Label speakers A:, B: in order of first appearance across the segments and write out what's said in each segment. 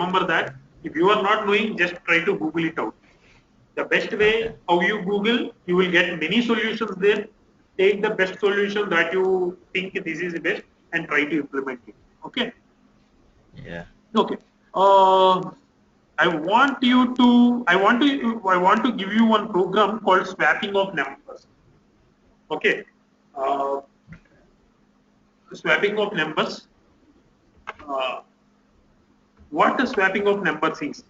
A: remember that. If you are not knowing, just try to Google it out. The best
B: Okay.
A: way how you Google, you will get many solutions there. Take the best solution that you think this is the best and try to implement it. Okay.
B: Yeah.
A: Okay. I want to give you one program called swapping of numbers. Okay. Uh, Swapping of numbers. Uh, what the swapping of numbers is?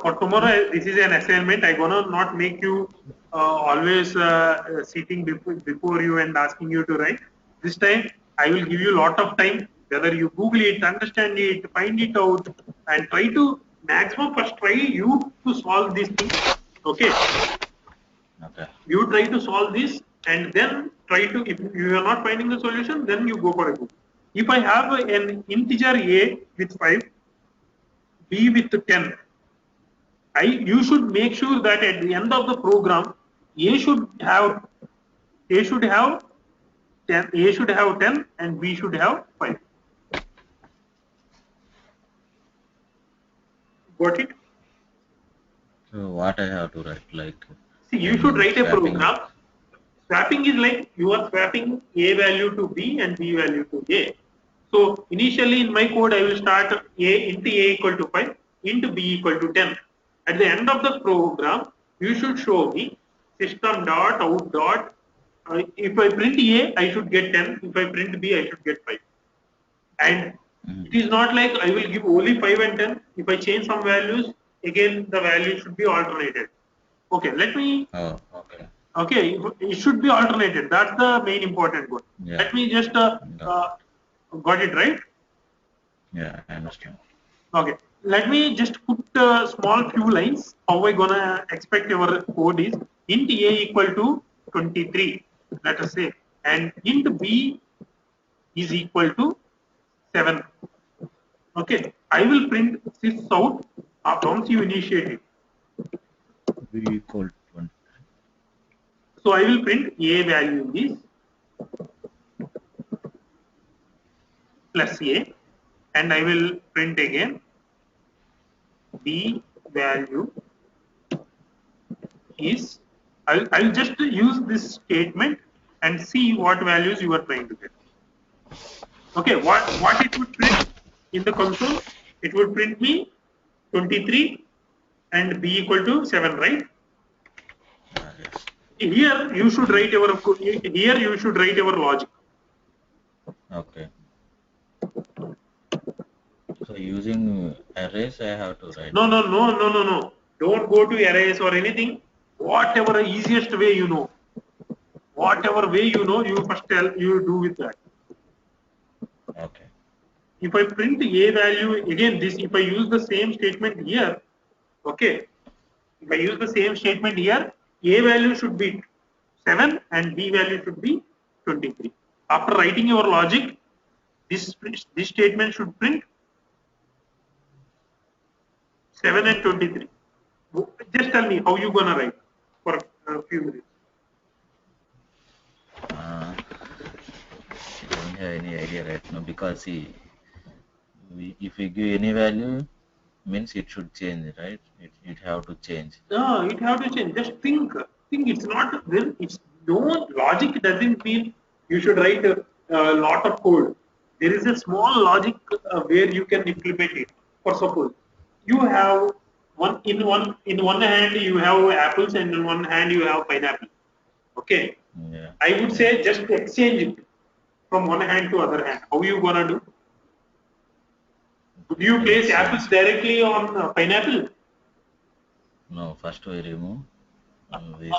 A: For tomorrow, this is an assignment. I gonna not make you always sitting before you and asking you to write. This time, I will give you a lot of time. Whether you Google it, understand it, find it out, and try to maximum first try you to solve this thing. Okay,
B: Okay.
A: you try to solve this, and then try to. If you are not finding the solution, then you go for a Google. If I have an integer a with 5, b with 10, you should make sure that at the end of the program, A should have A should have 10, A should have 10, and B should have 5. Got it?
B: So what I have to write, like
A: See, you should
B: when
A: write a
B: swapping it.
A: program. Swapping is like you are swapping A value to B and B value to A. So initially in my code, I will start A into A equal to 5 into B equal to 10. At the end of the program, you should show me system dot out dot. If I print A, I should get 10. If I print B, I should get 5. And
B: Mhm.
A: it is not like I will give only 5 and 10. If I change some values, again the value should be alternated. Okay, let me
B: Oh, okay.
A: Okay, it should be alternated. That's the main important goal.
B: Yeah.
A: Let me just
B: Got it.
A: got it right.
B: Yeah, I understand.
A: Okay, let me just put small few lines. How I gonna expect your code is int a equal to 23. Let us say, and int b is equal to 7. Okay, I will print this out once you initiate it.
B: B equal 20.
A: So I will print a value is plus a, and I will print again b value is. I'll just use this statement and see what values you are trying to get. Okay, what it would print in the console? It would print me 23 and b equal to 7, right?
B: Yes.
A: Here you should write your logic.
B: Okay. So using arrays, I have to write
A: No,
B: this.
A: no, no, no, no, no. Don't go to arrays or anything. Whatever easiest way you know, whatever way you know, you first tell you do with that.
B: Okay.
A: If I print a value again, this if I use the same statement here, okay. If I use the same statement here, a value should be 7 and b value should be 23. After writing your logic, this statement should print 7 and 23. Just tell me how you gonna write for a few minutes.
B: I don't have any idea right now because see, if we give any value, means it should change, right? It have to change.
A: No, it have to change. Just think. Think it's not then it's no logic doesn't mean you should write a lot of code. There is a small logic where you can implement it. For suppose you have one hand you have apples and in one hand you have pineapple. Okay.
B: Yeah.
A: I would
B: Yeah.
A: say just exchange it from one hand to other hand. How you gonna do? Would you place apples
B: Exchange.
A: directly on pineapple?
B: No, first we remove this.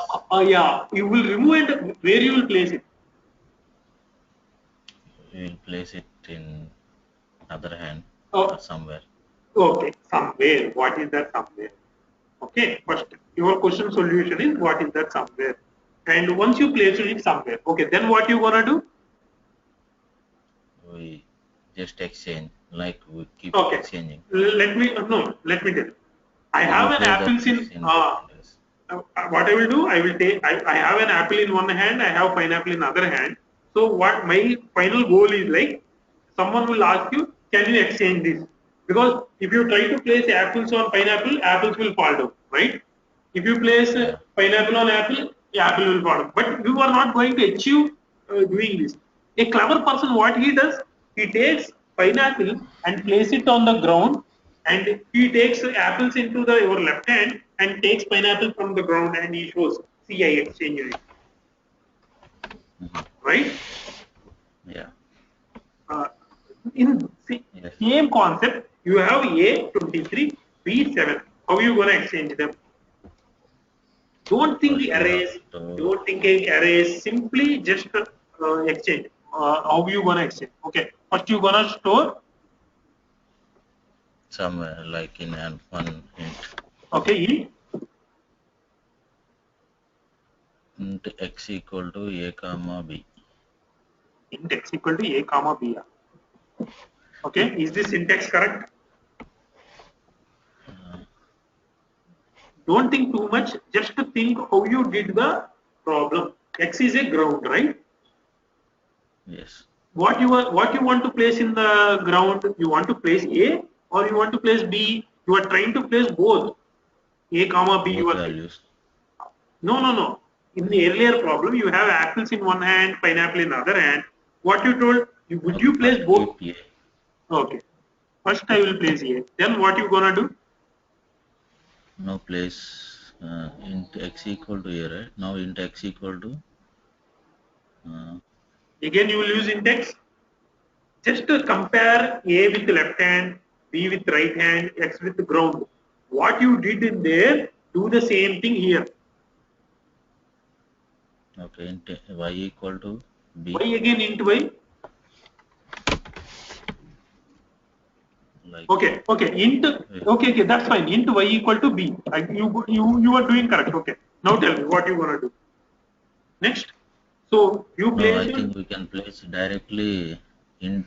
A: Yeah, you will remove it. Where you will place it?
B: We will place it in other hand or
A: Oh,
B: somewhere.
A: okay, somewhere. What is that somewhere? Okay, first your question solution is what is that somewhere, and once you place it somewhere, okay, then what you gonna do?
B: We just exchange, like we keep
A: Okay,
B: exchanging.
A: let me no, let me tell you. I
B: We
A: have an
B: replace the
A: apples
B: things
A: in.
B: in that place.
A: What I will do? I will take. I have an apple in one hand. I have pineapple in other hand. So what my final goal is like? Someone will ask you, can you exchange this? Because if you try to place apples on pineapple, apples will fall down, right? If you place
B: Yeah.
A: pineapple on apple, the apple will fall down. But you are not going to achieve doing this. A clever person, what he does, he takes pineapple and place it on the ground, and he takes apples into the your left hand and takes pineapple from the ground, and he shows, see, I exchanged it,
B: Mhm.
A: right?
B: Yeah.
A: Uh, in
B: Yes.
A: same concept, you have A 23, B 7. How you gonna exchange them? Don't think
B: First you have
A: arrays.
B: to
A: Don't think arrays. Simply just exchange. How you gonna exchange? Okay. First you gonna store.
B: somewhere like in an one
A: Okay.
B: int x equal to a comma b.
A: Int x equal to a comma b. Okay. Is this syntax correct?
B: Uh,
A: Don't think too much. Just think how you did the problem. X is a ground, right?
B: yes.
A: What you want to place in the ground, you want to place A or you want to place B, you are trying to place both A comma B, you
B: Both
A: are thinking.
B: values.
A: No, in the earlier problem you have apples in one hand, pineapple in other hand. What you told, would
B: Okay,
A: you place
B: first
A: both?
B: keep a.
A: Okay, first I will place A, then what you gonna do?
B: Now place int x equal to a, right? Now int x equal to uh,
A: Again you will use index. Just to compare A with left hand, B with right hand, X with ground. What you did in there, do the same thing here.
B: okay, int y equal to b,
A: Why again int Y?
B: like
A: Okay, int, okay, that's fine. Int Y equal to B. You are doing correct. Okay. Now tell me what you gonna do. Next. So you
B: no,
A: place
B: I
A: your,
B: think we can place directly int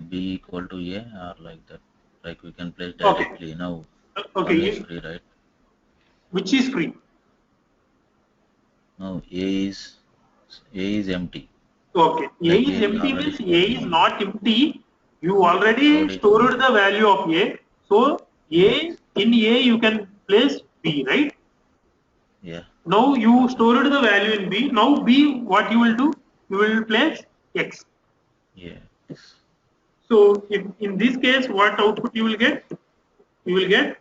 B: b equal to a or like that. Like we can place
A: okay,
B: directly. Now one is
A: okay,
B: free, right?
A: which is free.
B: Now a is empty.
A: Okay, A
B: Like
A: is
B: we
A: empty
B: already
A: means
B: stored
A: A
B: in
A: is
B: A.
A: not empty. You already
B: Stored in
A: stored the value of A. So
B: yes.
A: A in A you can place B, right?
B: Yeah.
A: Now you
B: Okay.
A: stored the value in B. Now B, what you will do? You will place X.
B: Yeah.
A: So in this case, what output you will get? You will get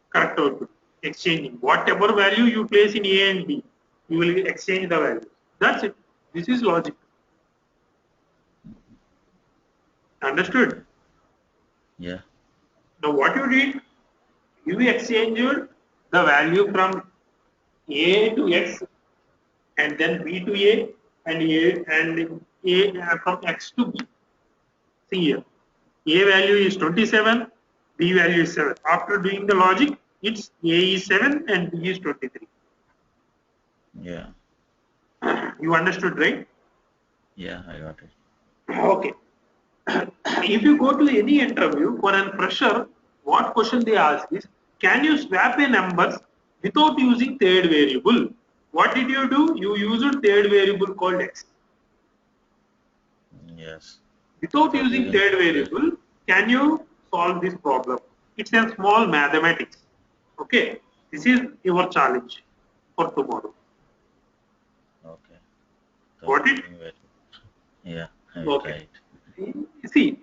A: correct output. Exchanging. Whatever value you place in A and B, you will exchange the value. That's it. This is logic. Understood?
B: Yeah.
A: Now what you did, you exchanged the value from A to X and then B to A and A from X to B. See here. A value is 27, B value is 7. After doing the logic, it's A is 7 and B is 23.
B: Yeah.
A: You understood, right?
B: Yeah. I got it.
A: Okay. If you go to any interview for a fresher, what question they ask is, can you swap a numbers without using third variable? What did you do? You used third variable called X.
B: Yes.
A: Without
B: Without
A: using
B: using
A: third
B: third variable.
A: variable, can you solve this problem? It's a small mathematics. Okay. This is your challenge for tomorrow.
B: Okay. Without
A: Got it?
B: using variable. Yeah. I will try
A: Okay.
B: it.
A: See,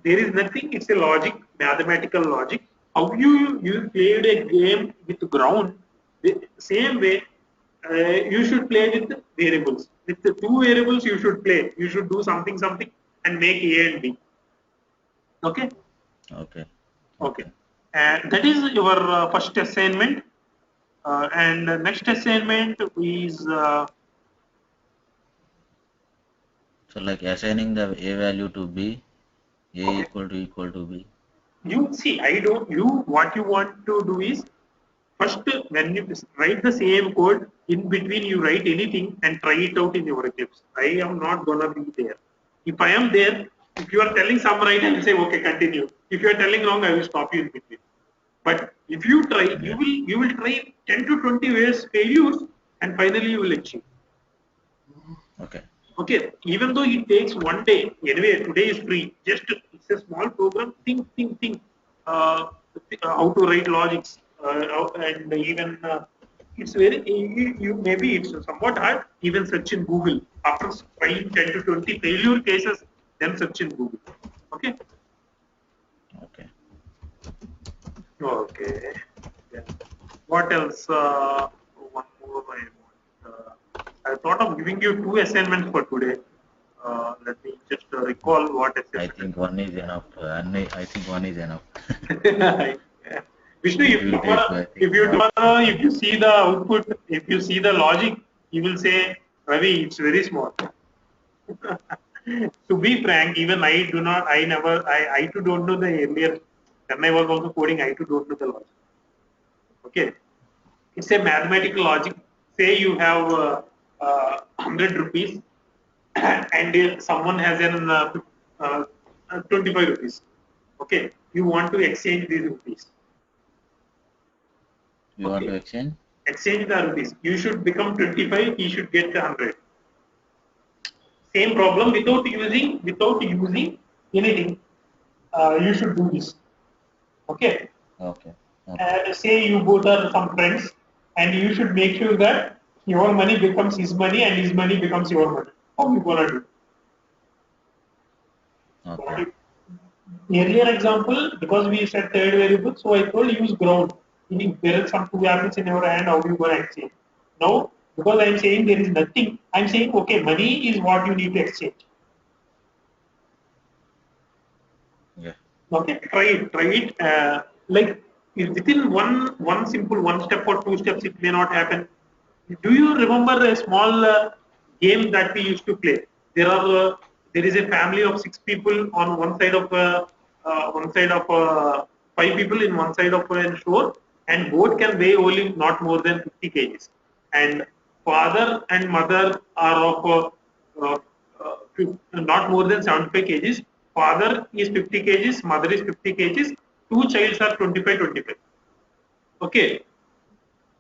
A: there is nothing. It's a logic, mathematical logic. How you played a game with ground, the same way you should play with variables. With the two variables, you should play. You should do something, and make A and B. Okay.
B: Okay.
A: Okay.
B: Okay.
A: And that is your first assignment. And next assignment is
B: So like assigning the a value to b, a
A: okay.
B: equal to b.
A: You see, I don't. You what you want to do is first, when you write the same code, in between you write anything and try it out in your Eclipse. I am not gonna be there. If I am there, if you are telling some right, I will say okay, continue. If you are telling wrong, I will stop you in between. But if you try,
B: Yeah.
A: you will try 10 to 20 ways failures, and finally you will achieve.
B: Okay.
A: Okay, even though it takes one day, anyway, today is free. Just It's a small program. Think. How to write logics, and even it's very you maybe it's somewhat hard. Even search in Google after trying 10 to 20 failure cases, then search in Google. Okay.
B: Okay.
A: Okay. Yeah. What else? One more I want. I thought of giving you two assignments for today. Let me just recall what
B: I
A: assignment.
B: think one is enough. I think one is enough.
A: Vishnu,
B: If you take, I think one.
A: if you see the output, if you see the logic, you will say, Ravi, it's very small. To be frank, even I do not, I never, I too don't know the earlier, when I was also coding, I too don't know the logic. Okay. It's a mathematical logic. Say you have 100 rupees and someone has an 25 rupees. Okay. You want to exchange these rupees.
B: You want to
A: Okay.
B: exchange?
A: Exchange the rupees. You should become 25, he should get 100. Same problem without using anything. You should do this. Okay.
B: Okay. Okay.
A: And say you both are some friends, and you should make sure that your money becomes his money and his money becomes your money. How you gonna do?
B: Okay.
A: Earlier example, because we said third variable, so I told use ground. If there is some two apples in your hand, how you gonna exchange? Now, because I am saying there is nothing, I am saying okay, money is what you need to exchange.
B: Yeah.
A: Okay, try it. Like within one simple one step or two steps, it may not happen. Do you remember a small game that we used to play? There is a family of 6 people on one side of 5 people in one side of a shore, and boat can weigh only not more than 50 kgs. And father and mother are of not more than 75 kgs. Father is 50 kgs, mother is 50 kgs. Two childs are 25. Okay,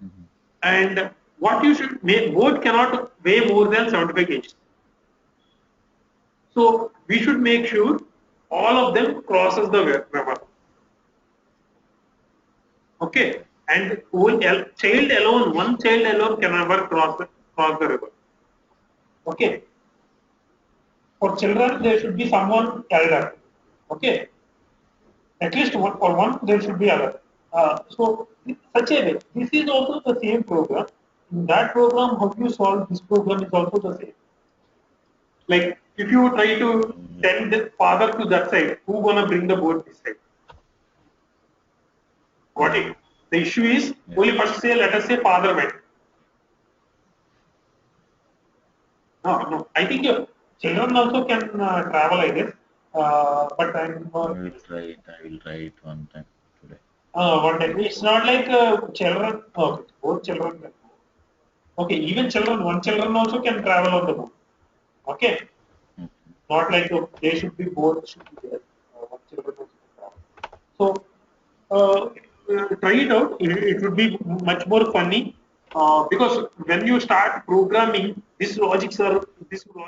B: Mm-hmm.
A: and what you should make, boat cannot weigh more than 75 kgs. So we should make sure all of them crosses the river. Okay, and one child alone can never cross the river. Okay, for children there should be someone elder. Okay, at least one for one there should be other. So such a way, this is also the same program. In that program, how you solve this program is also the same. Like if you try to
B: Yeah.
A: send the father to that side, who gonna bring the boat this side? Got
B: Yeah.
A: it? The issue is
B: Yeah.
A: only first say let us say father went. No. I think your children also can travel, I guess. But I'm
B: I will try it. I will try it one time today.
A: one day. It's not like children. Okay, both children can go. Okay, even children, one children also can travel on the boat. Okay,
B: Mm.
A: not like they should be both should be there. One children also can travel. So try it out. It would be much more funny because when you start programming, these logics are